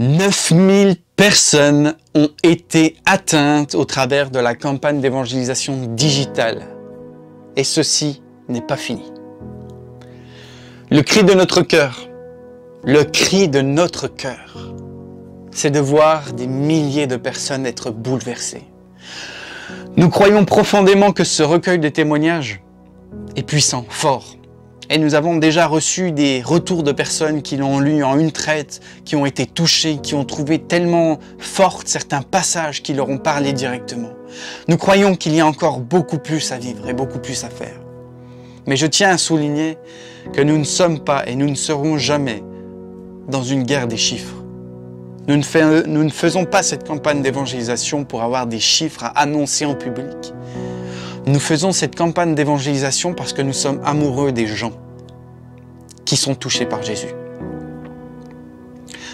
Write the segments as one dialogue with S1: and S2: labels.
S1: 9000 personnes ont été atteintes au travers de la campagne d'évangélisation digitale. Et ceci n'est pas fini. Le cri de notre cœur, c'est de voir des milliers de personnes être bouleversées. Nous croyons profondément que ce recueil de témoignages est puissant, fort. Et nous avons déjà reçu des retours de personnes qui l'ont lu en une traite, qui ont été touchées, qui ont trouvé tellement fortes certains passages qui leur ont parlé directement. Nous croyons qu'il y a encore beaucoup plus à vivre et beaucoup plus à faire. Mais je tiens à souligner que nous ne sommes pas et nous ne serons jamais dans une guerre des chiffres. Nous ne faisons pas cette campagne d'évangélisation pour avoir des chiffres à annoncer en public. Nous faisons cette campagne d'évangélisation parce que nous sommes amoureux des gens qui sont touchés par Jésus.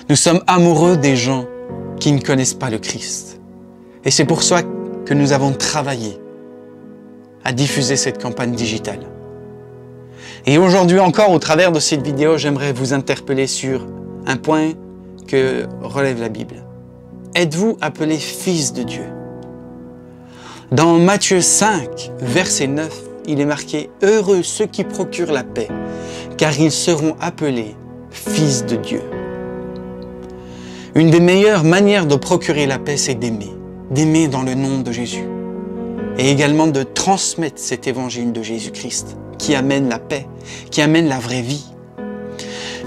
S1: Nous sommes amoureux des gens qui ne connaissent pas le Christ. Et c'est pour ça que nous avons travaillé à diffuser cette campagne digitale. Et aujourd'hui encore, au travers de cette vidéo, j'aimerais vous interpeller sur un point que relève la Bible. Êtes-vous appelés fils de Dieu? Dans Matthieu 5, verset 9, il est marqué « Heureux ceux qui procurent la paix, car ils seront appelés fils de Dieu. » Une des meilleures manières de procurer la paix, c'est d'aimer dans le nom de Jésus. Et également de transmettre cet évangile de Jésus-Christ qui amène la paix, qui amène la vraie vie.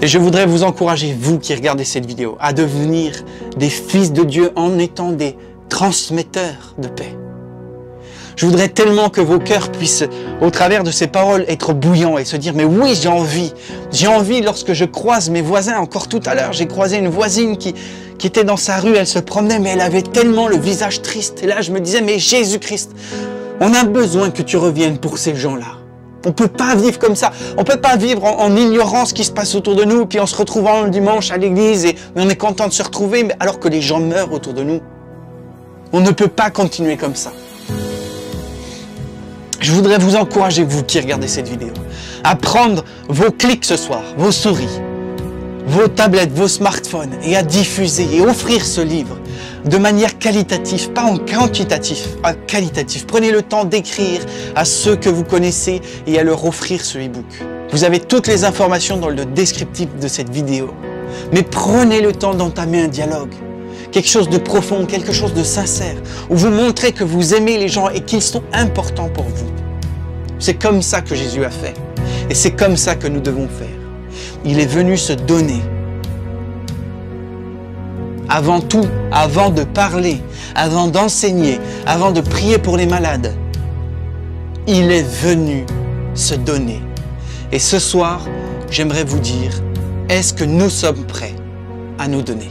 S1: Et je voudrais vous encourager, vous qui regardez cette vidéo, à devenir des fils de Dieu en étant des transmetteurs de paix. Je voudrais tellement que vos cœurs puissent, au travers de ces paroles, être bouillants et se dire « Mais oui, j'ai envie. J'ai envie lorsque je croise mes voisins. » Encore tout à l'heure, j'ai croisé une voisine qui était dans sa rue. Elle se promenait, mais elle avait tellement le visage triste. Et là, je me disais « Mais Jésus-Christ, on a besoin que tu reviennes pour ces gens-là. » On ne peut pas vivre comme ça. On ne peut pas vivre en ignorant ce qui se passe autour de nous, puis en se retrouvant le dimanche à l'église et on est content de se retrouver, mais alors que les gens meurent autour de nous. On ne peut pas continuer comme ça. Je voudrais vous encourager, vous qui regardez cette vidéo, à prendre vos clics ce soir, vos souris, vos tablettes, vos smartphones et à diffuser et offrir ce livre de manière qualitative, pas en quantitatif, à qualitatif. Prenez le temps d'écrire à ceux que vous connaissez et à leur offrir ce e-book. Vous avez toutes les informations dans le descriptif de cette vidéo. Mais prenez le temps d'entamer un dialogue. Quelque chose de profond, quelque chose de sincère, où vous montrez que vous aimez les gens et qu'ils sont importants pour vous. C'est comme ça que Jésus a fait. Et c'est comme ça que nous devons faire. Il est venu se donner. Avant tout, avant de parler, avant d'enseigner, avant de prier pour les malades, il est venu se donner. Et ce soir, j'aimerais vous dire, est-ce que nous sommes prêts à nous donner ?